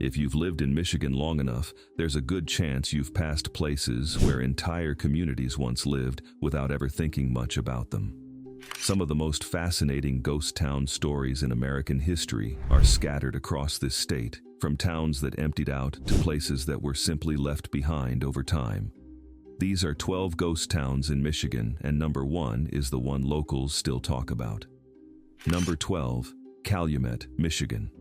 If you've lived in Michigan long enough, there's a good chance you've passed places where entire communities once lived without ever thinking much about them. Some of the most fascinating ghost town stories in American history are scattered across this state, from towns that emptied out to places that were simply left behind over time. These are 12 ghost towns in Michigan, and number 1 is the one locals still talk about. Number 12, Calumet, Michigan.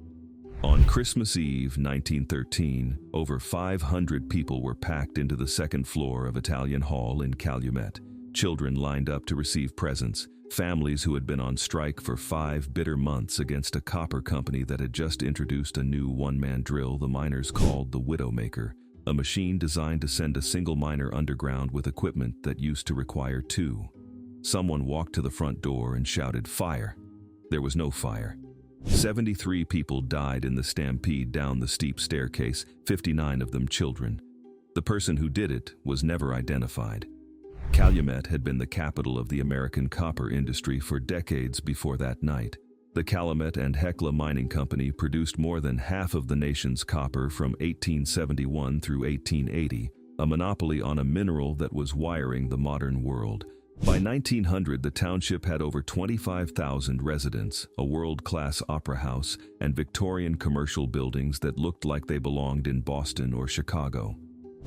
On Christmas Eve, 1913, over 500 people were packed into the second floor of Italian Hall in Calumet. Children lined up to receive presents. Families who had been on strike for 5 bitter months against a copper company that had just introduced a new one-man drill the miners called the Widowmaker, a machine designed to send a single miner underground with equipment that used to require 2. Someone walked to the front door and shouted, "Fire!" There was no fire. 73 people died in the stampede down the steep staircase, 59 of them children. The person who did it was never identified. Calumet had been the capital of the American copper industry for decades before that night. The Calumet and Hecla Mining Company produced more than half of the nation's copper from 1871 through 1880, a monopoly on a mineral that was wiring the modern world. By 1900, the township had over 25,000 residents, a world-class opera house, and Victorian commercial buildings that looked like they belonged in Boston or Chicago.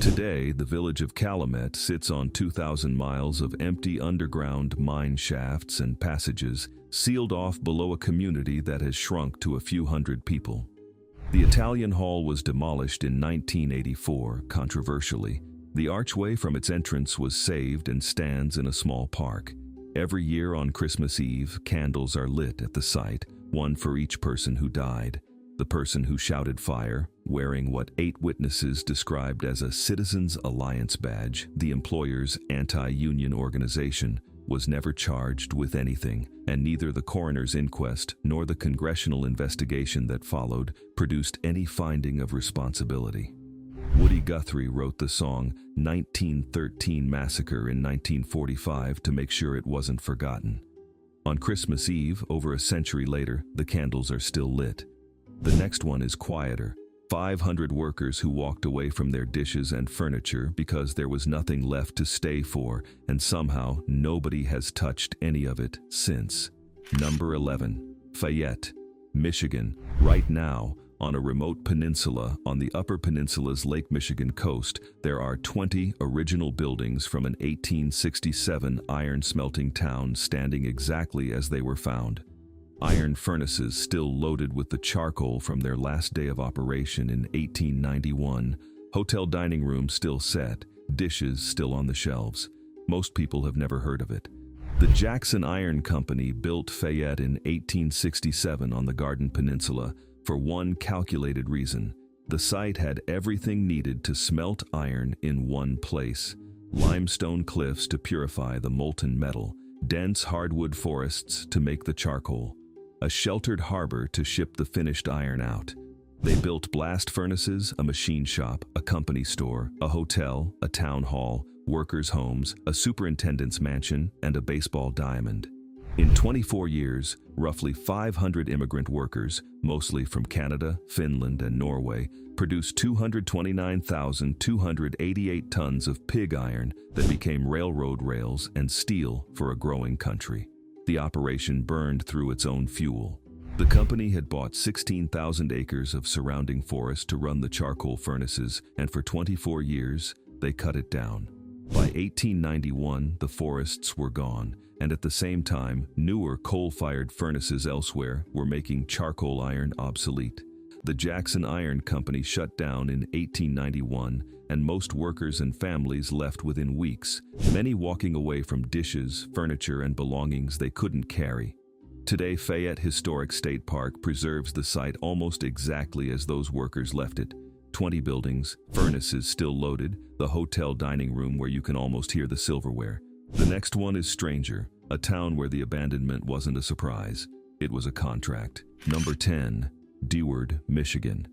Today, the village of Calumet sits on 2,000 miles of empty underground mine shafts and passages, sealed off below a community that has shrunk to a few hundred people. The Italian Hall was demolished in 1984, controversially. The archway from its entrance was saved and stands in a small park. Every year on Christmas Eve, candles are lit at the site, one for each person who died. The person who shouted fire, wearing what 8 witnesses described as a Citizens Alliance badge, the employer's anti-union organization, was never charged with anything, and neither the coroner's inquest nor the congressional investigation that followed produced any finding of responsibility. Woody Guthrie wrote the song 1913 Massacre in 1945 to make sure it wasn't forgotten. On Christmas Eve, over a century later, the candles are still lit. The next one is quieter. 500 workers who walked away from their dishes and furniture because there was nothing left to stay for, and somehow nobody has touched any of it since. Number 11, Fayette, Michigan. Right now, on a remote peninsula on the Upper Peninsula's Lake Michigan coast, there are 20 original buildings from an 1867 iron smelting town standing exactly as they were found. Iron furnaces still loaded with the charcoal from their last day of operation in 1891, hotel dining rooms still set, dishes still on the shelves. Most people have never heard of it. The Jackson Iron Company built Fayette in 1867 on the Garden Peninsula for one calculated reason. The site had everything needed to smelt iron in one place: limestone cliffs to purify the molten metal, dense hardwood forests to make the charcoal, a sheltered harbor to ship the finished iron out. They built blast furnaces, a machine shop, a company store, a hotel, a town hall, workers' homes, a superintendent's mansion, and a baseball diamond. In 24 years, roughly 500 immigrant workers, mostly from Canada, Finland, and Norway, produced 229,288 tons of pig iron that became railroad rails and steel for a growing country. The operation burned through its own fuel. The company had bought 16,000 acres of surrounding forest to run the charcoal furnaces, and for 24 years, they cut it down. By 1891, the forests were gone, and at the same time, newer coal-fired furnaces elsewhere were making charcoal iron obsolete. The Jackson Iron Company shut down in 1891, and most workers and families left within weeks, many walking away from dishes, furniture, and belongings they couldn't carry. Today, Fayette Historic State Park preserves the site almost exactly as those workers left it. 20 buildings, furnaces still loaded, the hotel dining room where you can almost hear the silverware. The next one is Stranger, a town where the abandonment wasn't a surprise. It was a contract. Number 10, Deward, Michigan.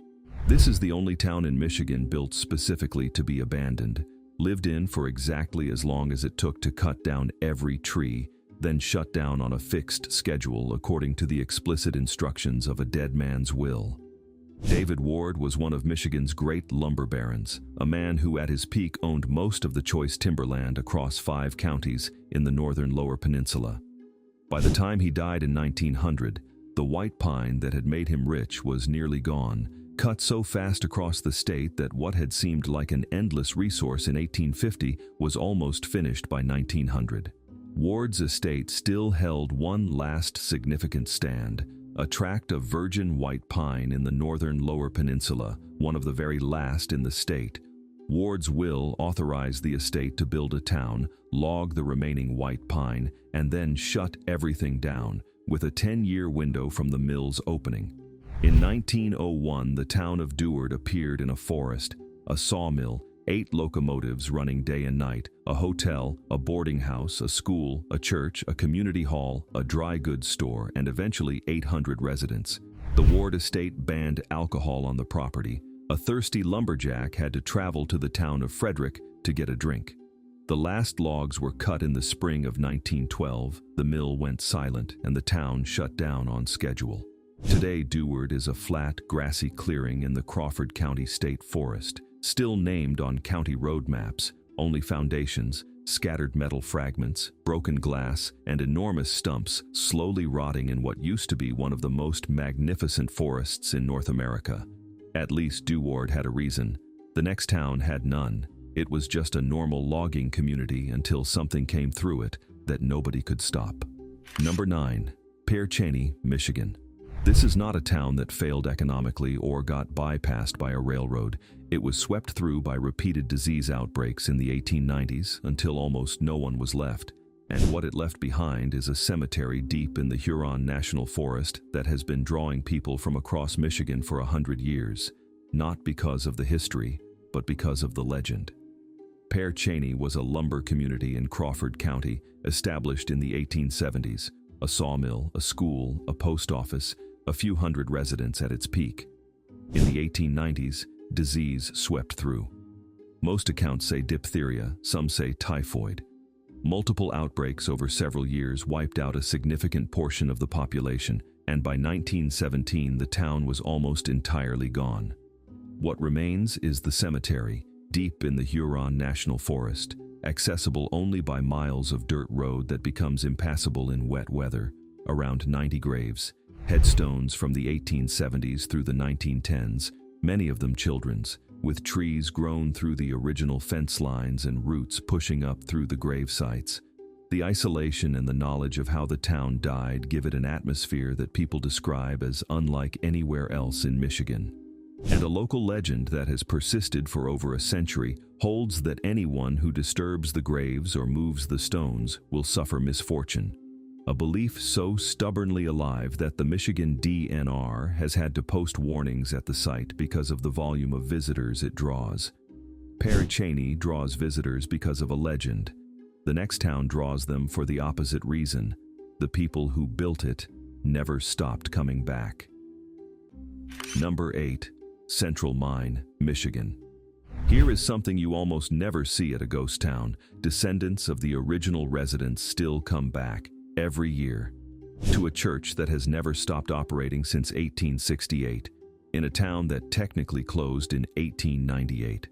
This is the only town in Michigan built specifically to be abandoned, lived in for exactly as long as it took to cut down every tree, then shut down on a fixed schedule according to the explicit instructions of a dead man's will. David Ward was one of Michigan's great lumber barons, a man who at his peak owned most of the choice timberland across 5 counties in the northern Lower Peninsula. By the time he died in 1900, the white pine that had made him rich was nearly gone, cut so fast across the state that what had seemed like an endless resource in 1850 was almost finished by 1900. Ward's estate still held one last significant stand, a tract of virgin white pine in the northern Lower Peninsula, one of the very last in the state. Ward's will authorized the estate to build a town, log the remaining white pine, and then shut everything down, with a 10-year window from the mill's opening. In 1901, the town of Deward appeared in a forest, a sawmill, 8 locomotives running day and night, a hotel, a boarding house, a school, a church, a community hall, a dry goods store, and eventually 800 residents. The Ward estate banned alcohol on the property. A thirsty lumberjack had to travel to the town of Frederick to get a drink. The last logs were cut in the spring of 1912, the mill went silent, and the town shut down on schedule. Today, Deward is a flat, grassy clearing in the Crawford County State Forest, still named on county road maps, only foundations, scattered metal fragments, broken glass, and enormous stumps slowly rotting in what used to be one of the most magnificent forests in North America. At least Deward had a reason. The next town had none. It was just a normal logging community until something came through it that nobody could stop. Number 9. Pere Cheney, Michigan. This is not a town that failed economically or got bypassed by a railroad. It was swept through by repeated disease outbreaks in the 1890s until almost no one was left. And what it left behind is a cemetery deep in the Huron National Forest that has been drawing people from across Michigan for 100 years, not because of the history, but because of the legend. Pere Cheney was a lumber community in Crawford County, established in the 1870s, a sawmill, a school, a post office, a few hundred residents at its peak. In the 1890s, disease swept through. Most accounts say diphtheria, some say typhoid. Multiple outbreaks over several years wiped out a significant portion of the population, and by 1917 the town was almost entirely gone. What remains is the cemetery, deep in the Huron National Forest, accessible only by miles of dirt road that becomes impassable in wet weather, around 90 graves, headstones from the 1870s through the 1910s, many of them children's, with trees grown through the original fence lines and roots pushing up through the grave sites. The isolation and the knowledge of how the town died give it an atmosphere that people describe as unlike anywhere else in Michigan. And a local legend that has persisted for over a century holds that anyone who disturbs the graves or moves the stones will suffer misfortune. A belief so stubbornly alive that the Michigan DNR has had to post warnings at the site because of the volume of visitors it draws. Pere Cheney draws visitors because of a legend. The next town draws them for the opposite reason. The people who built it never stopped coming back. Number 8. Central Mine, Michigan. Here is something you almost never see at a ghost town. Descendants of the original residents still come back every year to a church that has never stopped operating since 1868, in a town that technically closed in 1898.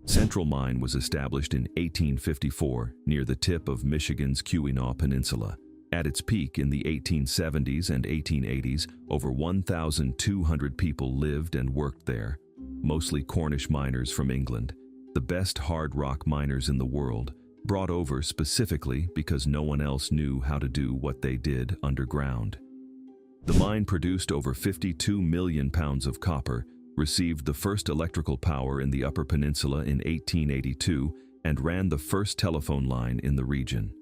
Central Mine was established in 1854 near the tip of Michigan's Keweenaw Peninsula. At its peak in the 1870s and 1880s, over 1,200 people lived and worked there, mostly Cornish miners from England, the best hard rock miners in the world, brought over specifically because no one else knew how to do what they did underground. The mine produced over 52 million pounds of copper, received the first electrical power in the Upper Peninsula in 1882, and ran the first telephone line in the region.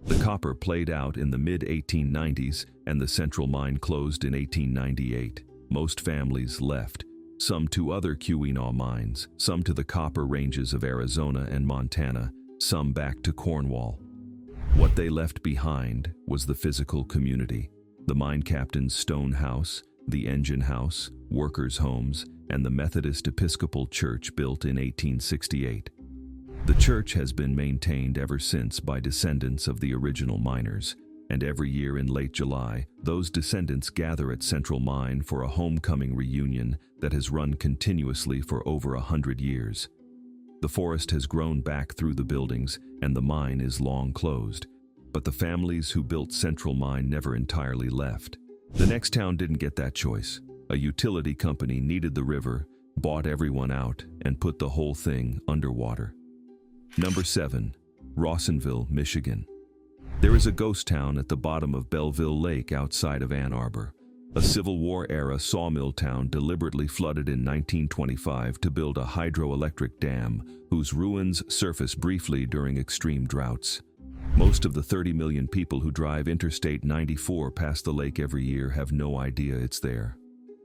The copper played out in the mid-1890s, and the Central Mine closed in 1898. Most families left, some to other Keweenaw mines, some to the copper ranges of Arizona and Montana, some back to Cornwall. What they left behind was the physical community, the mine captain's stone house, the engine house, workers' homes, and the Methodist Episcopal Church built in 1868. The church has been maintained ever since by descendants of the original miners. and every year in late July, those descendants gather at Central Mine for a homecoming reunion that has run continuously for over 100 years. The forest has grown back through the buildings, and the mine is long closed. But the families who built Central Mine never entirely left. The next town didn't get that choice. A utility company needed the river, bought everyone out, and put the whole thing underwater. Number 7. Rossonville, Michigan. There is a ghost town at the bottom of Belleville Lake outside of Ann Arbor. A Civil War-era sawmill town deliberately flooded in 1925 to build a hydroelectric dam whose ruins surface briefly during extreme droughts. Most of the 30 million people who drive Interstate 94 past the lake every year have no idea it's there.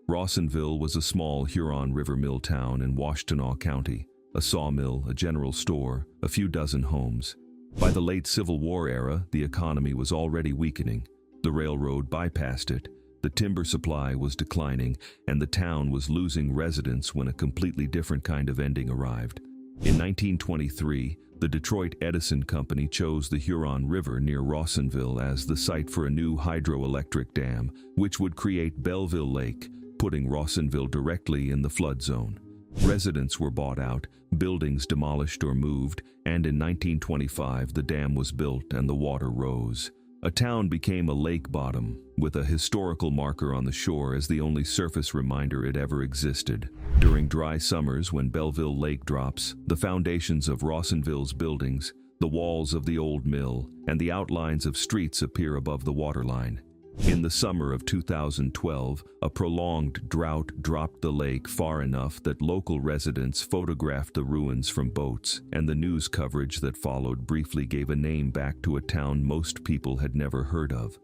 Rossonville was a small Huron River mill town in Washtenaw County. A sawmill, a general store, a few dozen homes. By the late Civil War era, the economy was already weakening. The railroad bypassed it. The timber supply was declining, and the town was losing residents when a completely different kind of ending arrived. In 1923, the Detroit Edison Company chose the Huron River near Rossonville as the site for a new hydroelectric dam, which would create Belleville Lake, putting Rossonville directly in the flood zone. Residents were bought out, buildings demolished or moved, and in 1925 the dam was built and the water rose. A town became a lake bottom, with a historical marker on the shore as the only surface reminder it ever existed. During dry summers when Belleville Lake drops, the foundations of Rossonville's buildings, the walls of the old mill, and the outlines of streets appear above the waterline. In the summer of 2012, a prolonged drought dropped the lake far enough that local residents photographed the ruins from boats, and the news coverage that followed briefly gave a name back to a town most people had never heard of.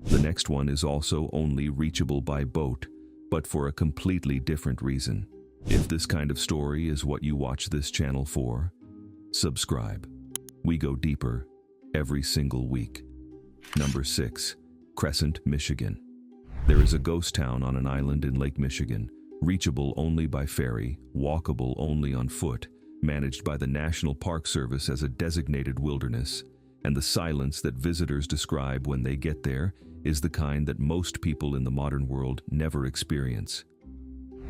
The next one is also only reachable by boat, but for a completely different reason. If this kind of story is what you watch this channel for, subscribe. We go deeper every single week. Number 6. Crescent, Michigan. There is a ghost town on an island in Lake Michigan, reachable only by ferry, walkable only on foot, managed by the National Park Service as a designated wilderness, and the silence that visitors describe when they get there is the kind that most people in the modern world never experience.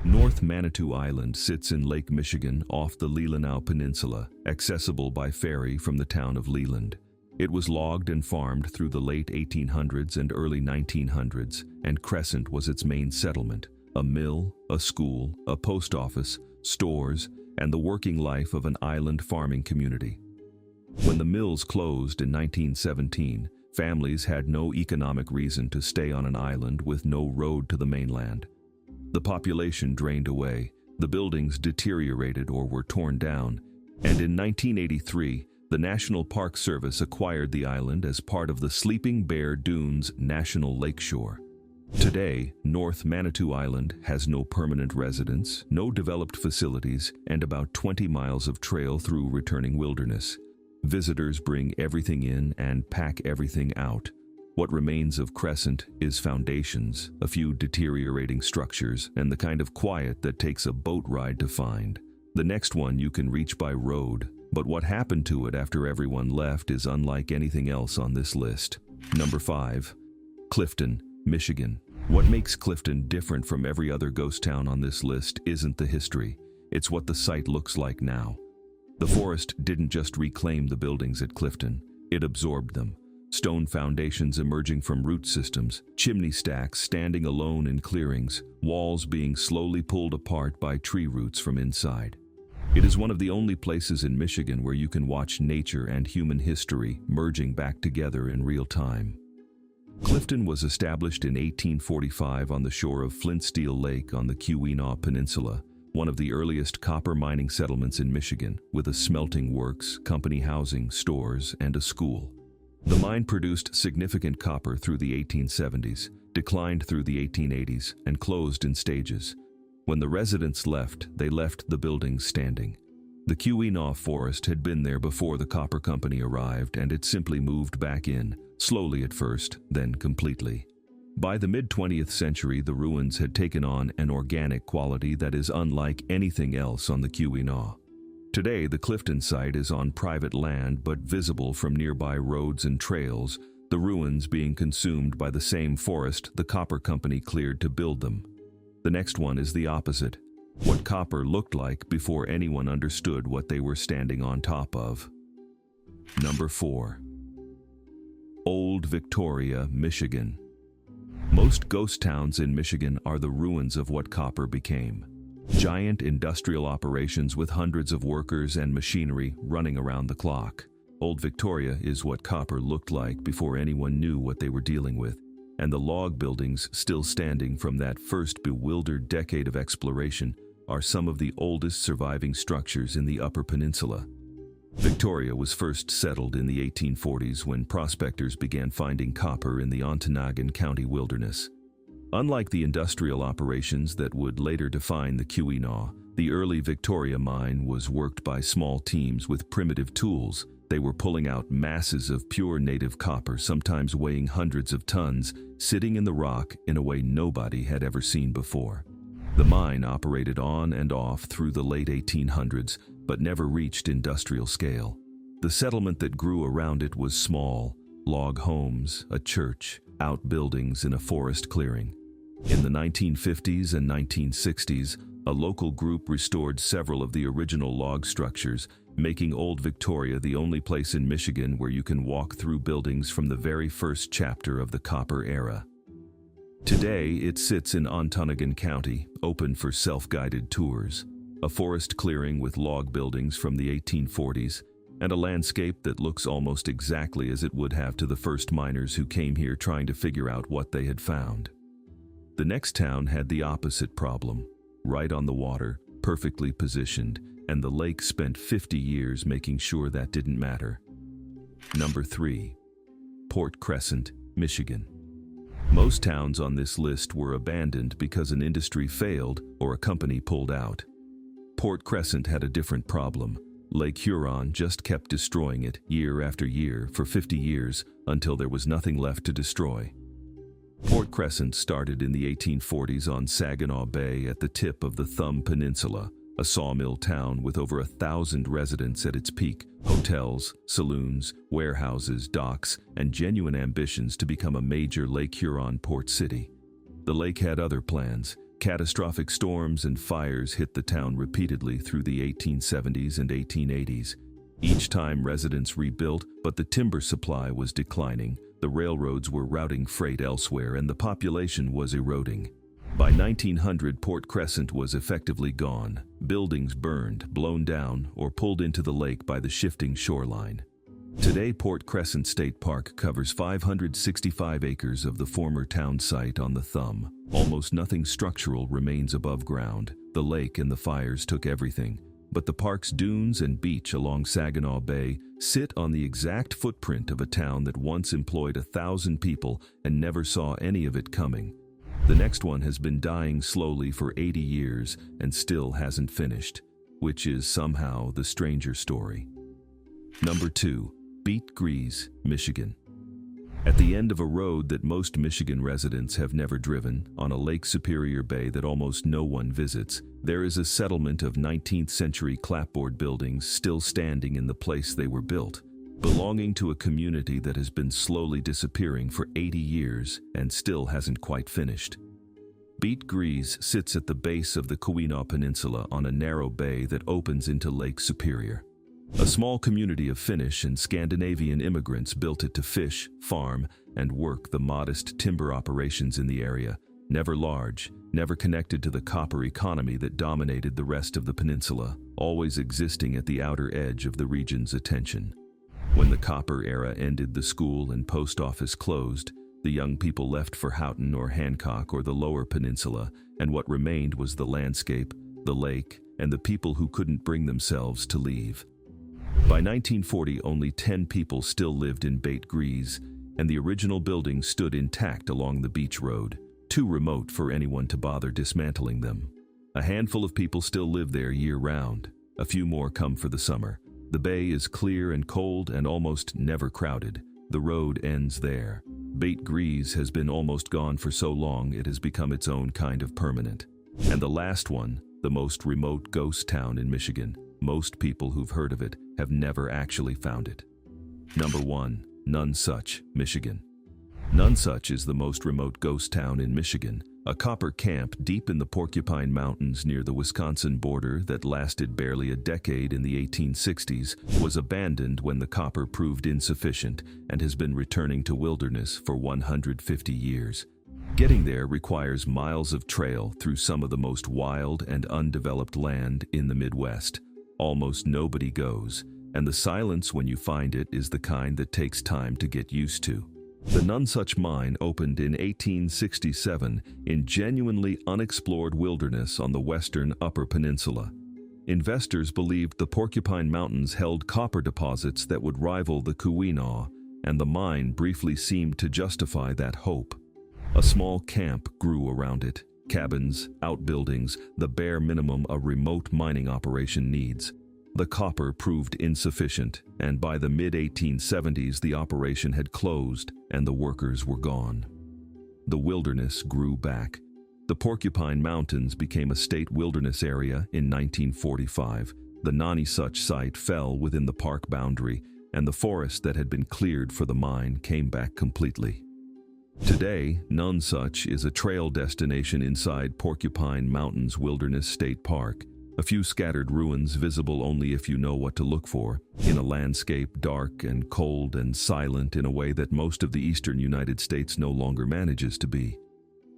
North Manitou Island sits in Lake Michigan off the Leelanau Peninsula, accessible by ferry from the town of Leland. It was logged and farmed through the late 1800s and early 1900s, and Crescent was its main settlement, a mill, a school, a post office, stores, and the working life of an island farming community. When the mills closed in 1917, families had no economic reason to stay on an island with no road to the mainland. The population drained away, the buildings deteriorated or were torn down, and in 1983, the National Park Service acquired the island as part of the Sleeping Bear Dunes National Lakeshore. Today, North Manitou Island has no permanent residents, no developed facilities, and about 20 miles of trail through returning wilderness. Visitors bring everything in and pack everything out. What remains of Crescent is foundations, a few deteriorating structures, and the kind of quiet that takes a boat ride to find. The next one you can reach by road, but what happened to it after everyone left is unlike anything else on this list. Number 5. Clifton, Michigan. What makes Clifton different from every other ghost town on this list isn't the history, it's what the site looks like now. The forest didn't just reclaim the buildings at Clifton, it absorbed them. Stone foundations emerging from root systems, chimney stacks standing alone in clearings, walls being slowly pulled apart by tree roots from inside. It is one of the only places in Michigan where you can watch nature and human history merging back together in real time. Clifton was established in 1845 on the shore of Flint Steel Lake on the Keweenaw Peninsula, one of the earliest copper mining settlements in Michigan, with a smelting works, company housing, stores, and a school. The mine produced significant copper through the 1870s, declined through the 1880s, and closed in stages. When the residents left, they left the buildings standing. The Keweenaw forest had been there before the copper company arrived, and it simply moved back in, slowly at first, then completely. By the mid-20th century, the ruins had taken on an organic quality that is unlike anything else on the Keweenaw. Today, the Clifton site is on private land but visible from nearby roads and trails, the ruins being consumed by the same forest the copper company cleared to build them. The next one is the opposite, what copper looked like before anyone understood what they were standing on top of. Number 4. Old Victoria, Michigan. Most ghost towns in Michigan are the ruins of what copper became. Giant industrial operations with hundreds of workers and machinery running around the clock. Old Victoria is what copper looked like before anyone knew what they were dealing with, and the log buildings still standing from that first bewildered decade of exploration are some of the oldest surviving structures in the Upper Peninsula. Victoria was first settled in the 1840s when prospectors began finding copper in the Ontonagon County wilderness. Unlike the industrial operations that would later define the Keweenaw, the early Victoria mine was worked by small teams with primitive tools. They were pulling out masses of pure native copper, sometimes weighing hundreds of tons, sitting in the rock in a way nobody had ever seen before. The mine operated on and off through the late 1800s, but never reached industrial scale. The settlement that grew around it was small, log homes, a church, outbuildings in a forest clearing. In the 1950s and 1960s, a local group restored several of the original log structures, making Old Victoria the only place in Michigan where you can walk through buildings from the very first chapter of the copper era. Today, it sits in Ontonagon County, open for self-guided tours. A forest clearing with log buildings from the 1840s, and a landscape that looks almost exactly as it would have to the first miners who came here trying to figure out what they had found. The next town had the opposite problem. Right on the water, perfectly positioned, and the lake spent 50 years making sure that didn't matter. Number 3. Port Crescent, Michigan. Most towns on this list were abandoned because an industry failed or a company pulled out. Port Crescent had a different problem. Lake Huron just kept destroying it year after year for 50 years until there was nothing left to destroy. Port Crescent started in the 1840s on Saginaw Bay at the tip of the Thumb Peninsula, a sawmill town with over 1,000 residents at its peak, hotels, saloons, warehouses, docks, and genuine ambitions to become a major Lake Huron port city. The lake had other plans. Catastrophic storms and fires hit the town repeatedly through the 1870s and 1880s. Each time residents rebuilt, but the timber supply was declining, the railroads were routing freight elsewhere, and the population was eroding. By 1900, Port Crescent was effectively gone. Buildings burned, blown down, or pulled into the lake by the shifting shoreline. Today, Port Crescent State Park covers 565 acres of the former town site on the Thumb. Almost nothing structural remains above ground. The lake and the fires took everything. But the park's dunes and beach along Saginaw Bay sit on the exact footprint of a town that once employed 1,000 people and never saw any of it coming. The next one has been dying slowly for 80 years and still hasn't finished, which is somehow the stranger story. Number 2. Bete Grise, Michigan. At the end of a road that most Michigan residents have never driven, on a Lake Superior Bay that almost no one visits, there is a settlement of 19th-century clapboard buildings still standing in the place they were built, belonging to a community that has been slowly disappearing for 80 years and still hasn't quite finished. Bete Grise sits at the base of the Keweenaw Peninsula on a narrow bay that opens into Lake Superior. A small community of Finnish and Scandinavian immigrants built it to fish, farm, and work the modest timber operations in the area, never large, never connected to the copper economy that dominated the rest of the peninsula, always existing at the outer edge of the region's attention. When the copper era ended, the school and post office closed, the young people left for Houghton or Hancock or the lower peninsula, and what remained was the landscape, the lake, and the people who couldn't bring themselves to leave. By 1940, only 10 people still lived in Bete Grise, and the original building stood intact along the beach road, too remote for anyone to bother dismantling them. A handful of people still live there year-round. A few more come for the summer. The bay is clear and cold and almost never crowded. The road ends there. Bete Grise has been almost gone for so long it has become its own kind of permanent. And the last one, the most remote ghost town in Michigan. Most people who've heard of it have never actually found it. Number 1. Nonesuch, Michigan. Nonesuch is the most remote ghost town in Michigan, a copper camp deep in the Porcupine Mountains near the Wisconsin border that lasted barely a decade in the 1860s, was abandoned when the copper proved insufficient and has been returning to wilderness for 150 years. Getting there requires miles of trail through some of the most wild and undeveloped land in the Midwest. Almost nobody goes, and the silence when you find it is the kind that takes time to get used to. The Nonesuch mine opened in 1867 in genuinely unexplored wilderness on the western Upper Peninsula. Investors believed the Porcupine Mountains held copper deposits that would rival the Keweenaw, and the mine briefly seemed to justify that hope. A small camp grew around it, cabins, outbuildings, the bare minimum a remote mining operation needs. The copper proved insufficient, and by the mid-1870s the operation had closed and the workers were gone. The wilderness grew back. The Porcupine Mountains became a state wilderness area in 1945. The Nonesuch site fell within the park boundary, and the forest that had been cleared for the mine came back completely. Today, Nonesuch is a trail destination inside Porcupine Mountains Wilderness State Park. A few scattered ruins visible only if you know what to look for, in a landscape dark and cold and silent in a way that most of the eastern United States no longer manages to be.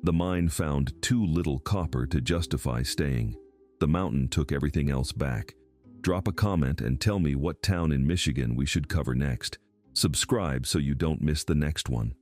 The mine found too little copper to justify staying. The mountain took everything else back. Drop a comment and tell me what town in Michigan we should cover next. Subscribe so you don't miss the next one.